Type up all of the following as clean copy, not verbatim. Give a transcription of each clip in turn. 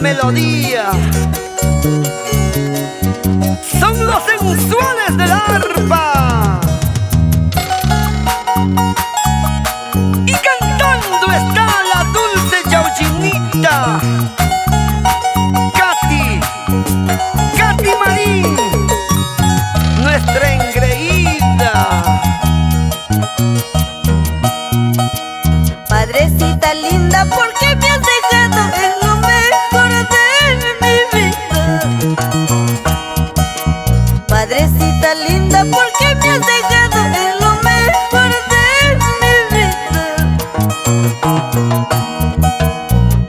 melodía. Son los sensuales del arpa. Y cantando está la dulce Yauchinita. Katy Marín, nuestra engreída. Madrecita linda, ¿por qué me has dejado en lo mejor de mi vida? Madrecita linda, ¿por qué me has dejado en lo mejor de mi vida?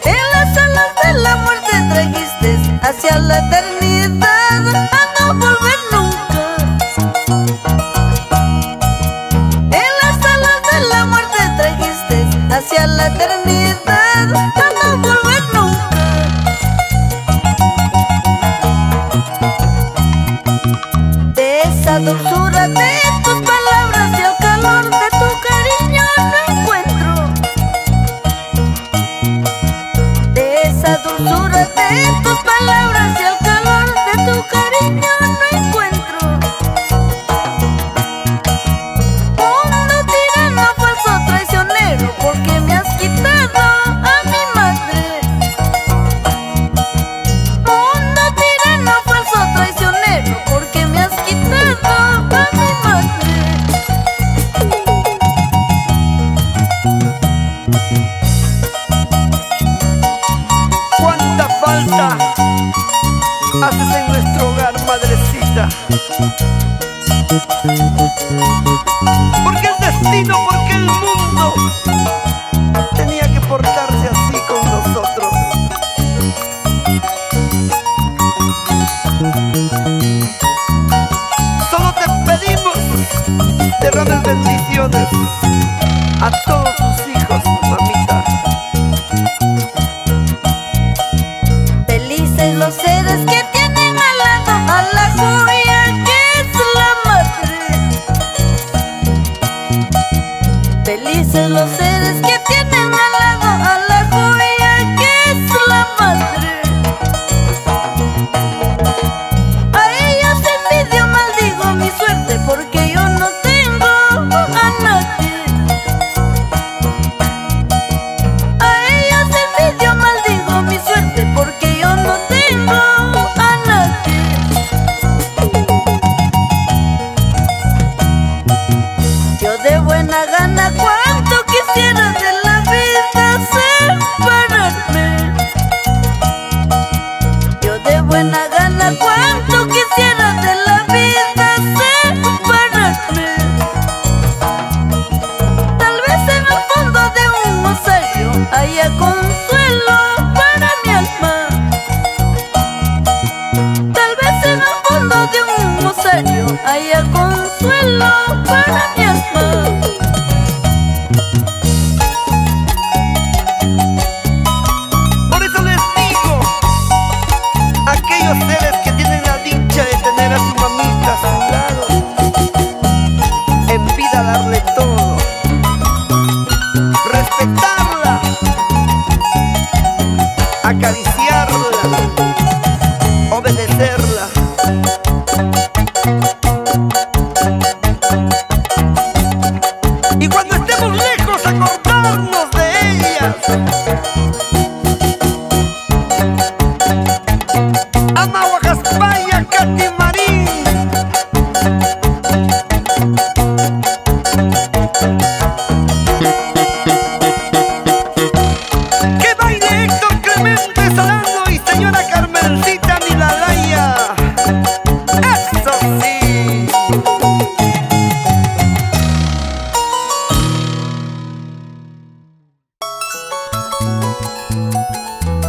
En las alas de la muerte trajiste hacia la eternidad, a no volver nunca. En las alas de la muerte trajiste hacia la eternidad, a no volver nunca. De esa dulzura de tus palabras y el calor de tu cariño no encuentro. De esa dulzura de tus palabras y el calor de tu cariño no encuentro. Mundo tirano, falso traicionero, porque me has quitado a mi madre. Mundo tirano, falso traicionero, porque me has quitado a mi madre. ¿Cuánta falta haces en nuestro hogar, madrecita? Porque el destino, porque el mundo tenía que portarse así con nosotros. Solo te pedimos, derrames bendiciones a todos tus hijos, mamita. Felices los seres que tienen al lado a la joya que es la madre. Felices los seres que tienen al lado a la joya que es la madre. A ellos envidio, maldigo mi suerte, porque yo no tengo a nadie. A ellos envidio, maldigo mi suerte, porque yo no tengo a nadie. Yo de buena gana cuanto quisiera de la vida separarme. Yo de buena gana cuanto quisiera de la vida separarme. Tal vez en el fondo de un rosario haya consuelo para mi alma. Tal vez en el fondo de un rosario haya consuelo para mi alma. Por eso les digo, aquellos seres que tienen la dicha de tener a su mamita a su lado, en vida darle todo, respetarla, acariciarla, obedecerla. Y cuando estemos lejos, acordarnos de ellas. Ama Huajaspaya, Katy Marín. Que baile Héctor Clemente Solano y señora Carmencita Milalaya. ¡Eso sí!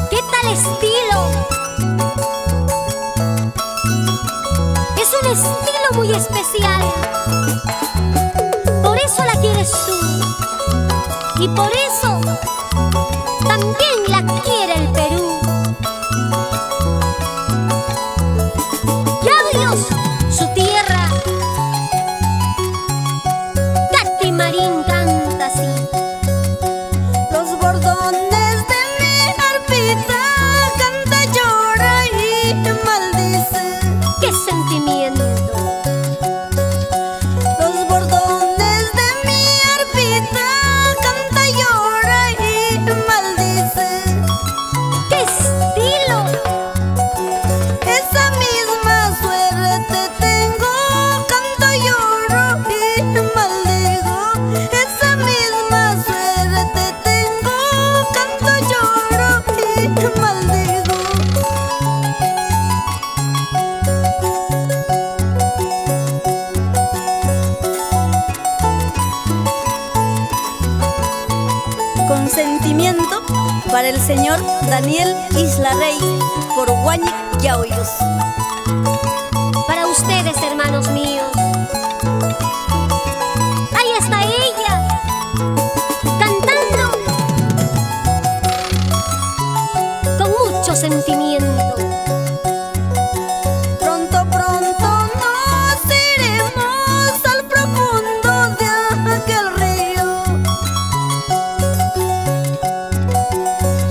¿Qué tal estilo? Es un estilo muy especial. Por eso la quieres tú. Y por eso también la quiere el Perú. Ya Dios, su tierra. Katy Marín canta así. Los bordones de mi arpita cantan agradecimiento para el señor Daniel Isla Rey por Guañic Yauyos. Para ustedes, hermanos míos. Ahí está ella, cantando con mucho sentimiento. Pronto, pronto nos iremos al profundo de aquel río.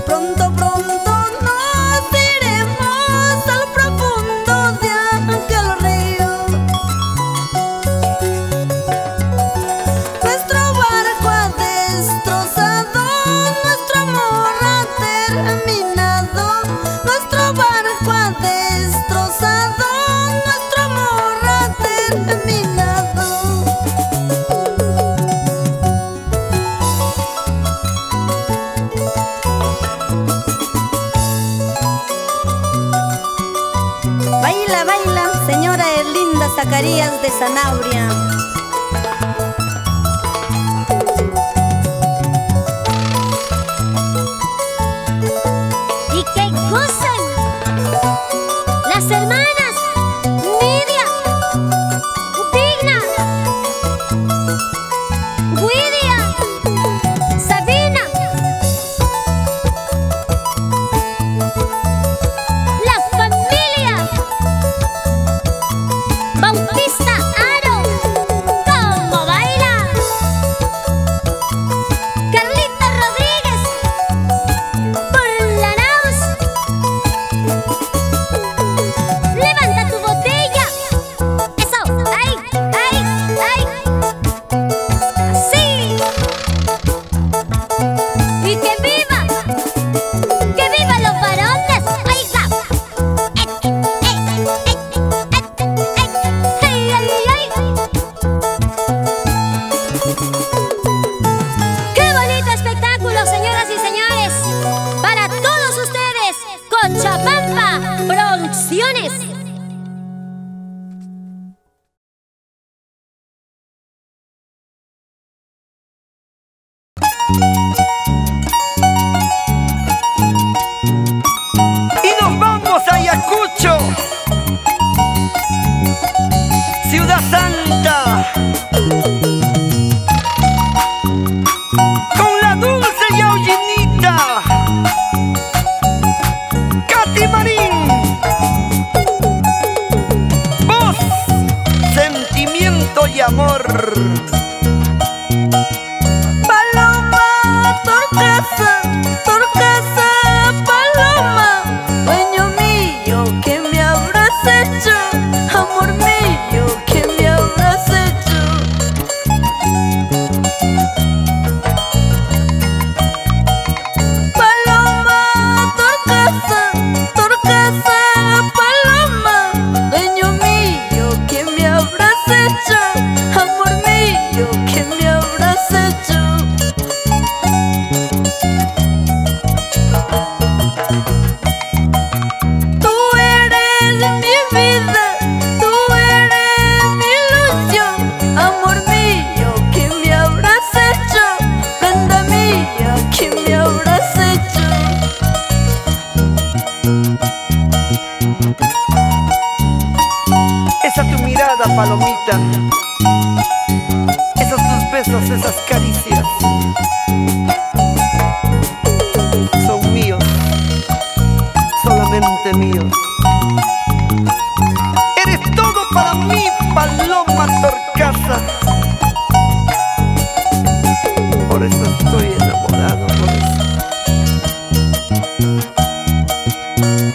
Pronto, pronto nos iremos al profundo de aquel río. Nuestro barco ha destrozado, nuestro amor ha terminado. Nuestro barco ha destrozado, nuestro amor ha terminado. Baila, baila, señora Erlinda Zacarías de Sanabria. ¿Y qué gozan las hermanas Nidia, Digna, Guidia, Sabina, la familia Bautista Aro? ¿Cómo baila? Carlita Rodríguez por la Naus. Levanta tu botella. Eso, ay, ay, ay. Así. Y que viva los varones. Ahí está. Ay, ay, ay. ¡Qué bonito espectáculo, señoras y señores! Para todos ustedes, Cochabamba Producciones. Y nos vamos a Ayacucho, Ciudad Santa, con la dulce yaullinita Katy Marín. Voz, sentimiento y amor. Paloma, torcaza, torcaza, paloma, dueño mío, ¿qué me habrás hecho? Amor mío, ¿qué me habrás hecho? Paloma, torcaza, torcaza, paloma, dueño mío, ¿qué me habrás hecho? Amor mío, ¿qué me habrás hecho? Tú eres mi vida, tú eres mi ilusión. Amor mío, ¿qué me habrás hecho? Prenda mía, ¿qué me habrás hecho? Esa tu mirada, palomita, esos tus besos, esas caricias son míos, solamente míos. Eres todo para mí, paloma torcaza. Por eso estoy enamorado, por eso.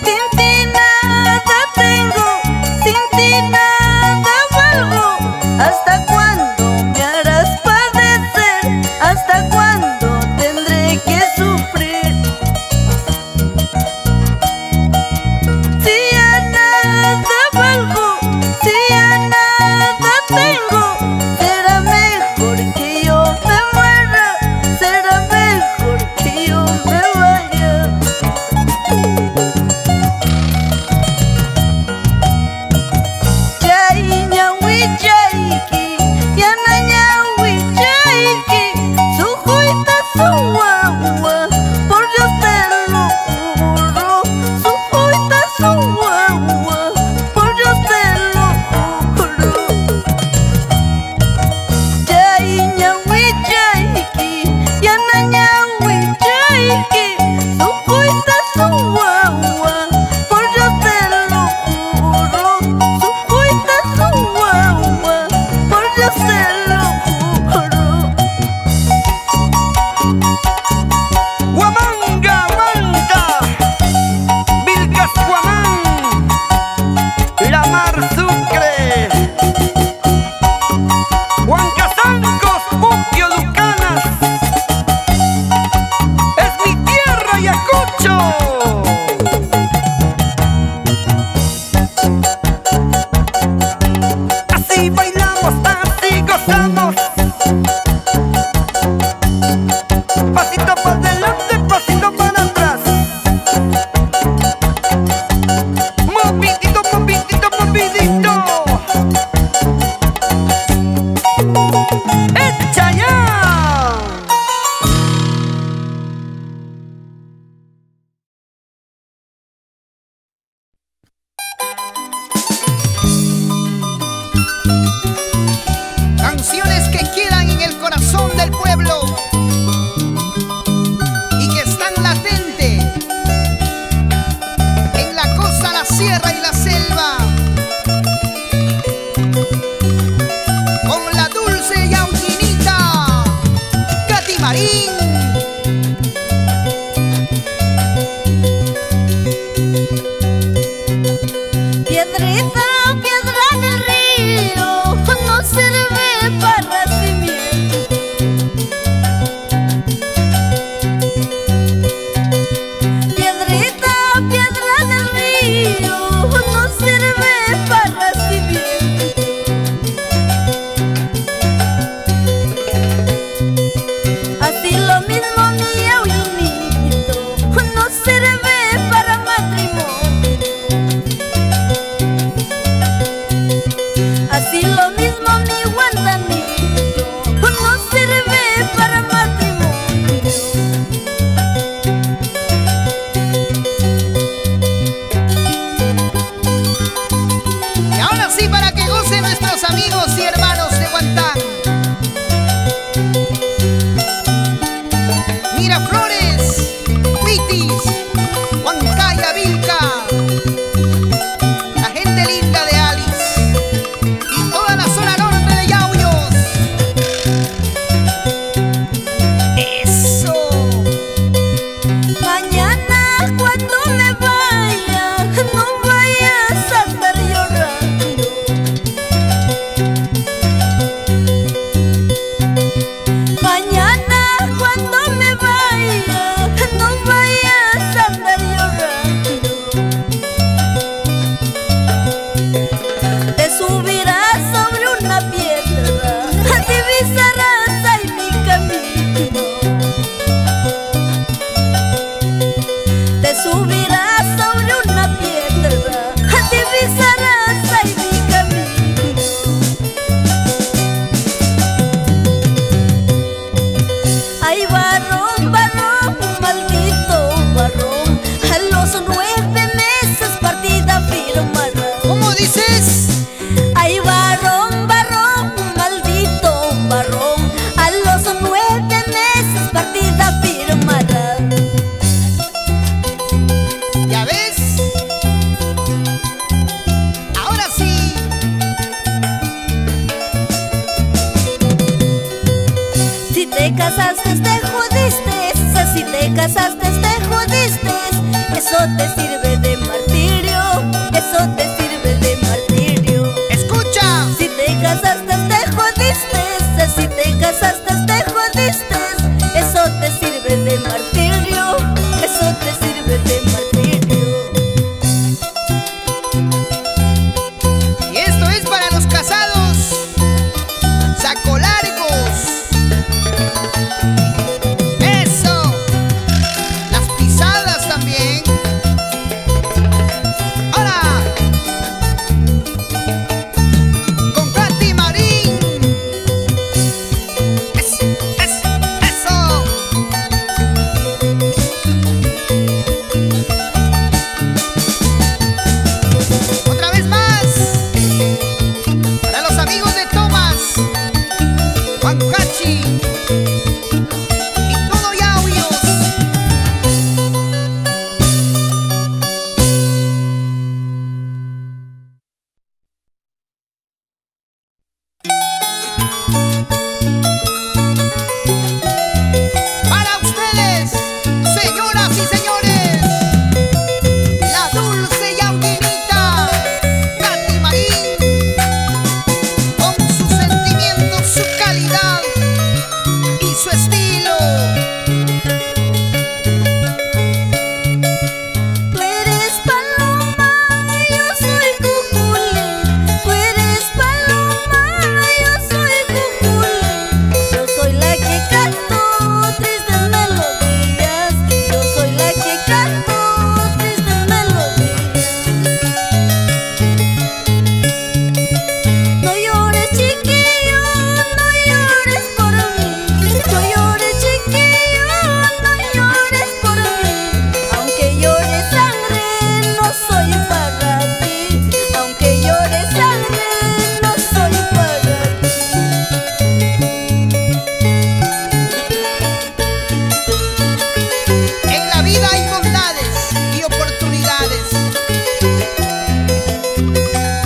Sin ti nada tengo, sin ti nada valgo. ¿Hasta cuándo me harás padecer? ¿Hasta cuándo Pitis, Huancaya, Vilca, la gente linda de Alice y toda la zona norte de Yauyos. Eso. Mañana cuando me vaya, no vayas a estar llorando. Mañana cuando me vaya, no vayas a estar llorando. Te subirás sobre una piedra, divisarás ahí mi camino. Te subirás sobre una piedra, divisarás ahí mi camino. Ay, varón, varón, maldito varón, a los 9 meses partida firmará. ¿Cómo dices? Ay, varón, varón, maldito varón, a los 9 meses partida firmará. ¿Ya ves? Ahora sí. Si te casaste te jodiste, si te casaste te jodiste, eso te sirve de martirio, eso te sirve de martirio. Escucha. Si te casaste te jodiste, si te casaste te jodiste, eso te sirve de martirio, eso te sirve de martirio. Y esto es para los casados. Saco largos. Eso. Las pisadas también. Ahora. Con Katy Marín. Eso. Otra vez más. Para los amigos de Tomás, Huancachi y todo Yauyos. Para ustedes, señoras y señores, la dulce yauyinita Katy Marín, con sus sentimientos, su calidad y su estilo. Tú eres paloma, yo soy cuculín. Tú eres paloma, yo soy cuculín. Yo soy la que canto tristes melodías. Yo soy la que canto tristes melodías. No llores, chiquillo, no llores por mí. No llores, chiquillo, no llores por mí. Aunque llore sangre, no soy para ti. Aunque llore sangre, no soy para ti. En la vida hay bondades y oportunidades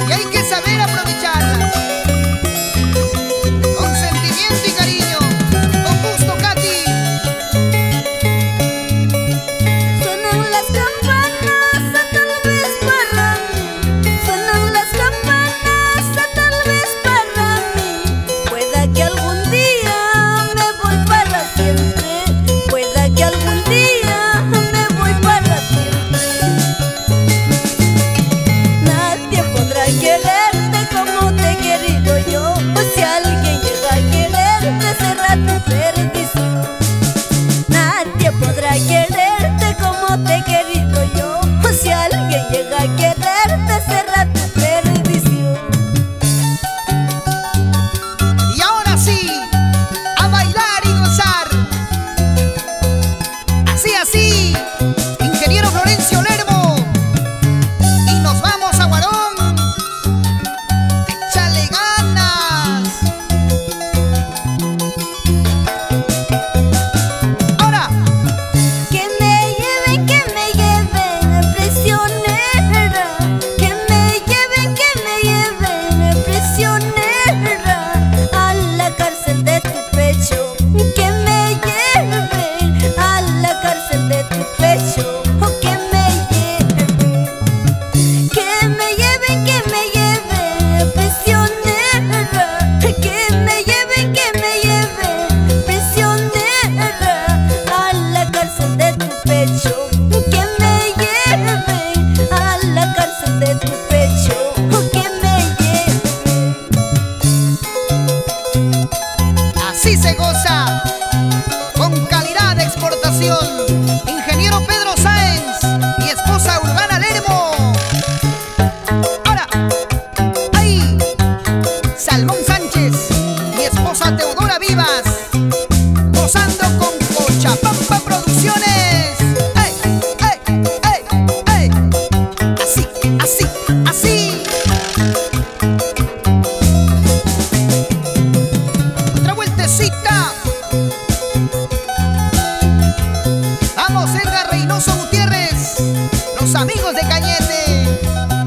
y hay que saber aprovecharlas con sentimiento y cariño. Con gusto, Katy. Suenan las campanas, tal vez para mí. Suenan las campanas, tal vez para mí. Pueda que algún día me voy para siempre. Pueda que algún día me voy para siempre. Nadie podrá quererte como te he querido yo. O si alguien llega a quererte, será tu perdición. Nadie podrá quererte como te he querido yo. O si alguien llega a quererte, será tu perdición. Y ahora sí, a bailar y gozar. Así, así, ingeniero Florencio Lermo. Y nos vamos a Guarón. Échale ganas. Ahora. Que Edgar Reynoso Gutiérrez, los amigos de Cañete.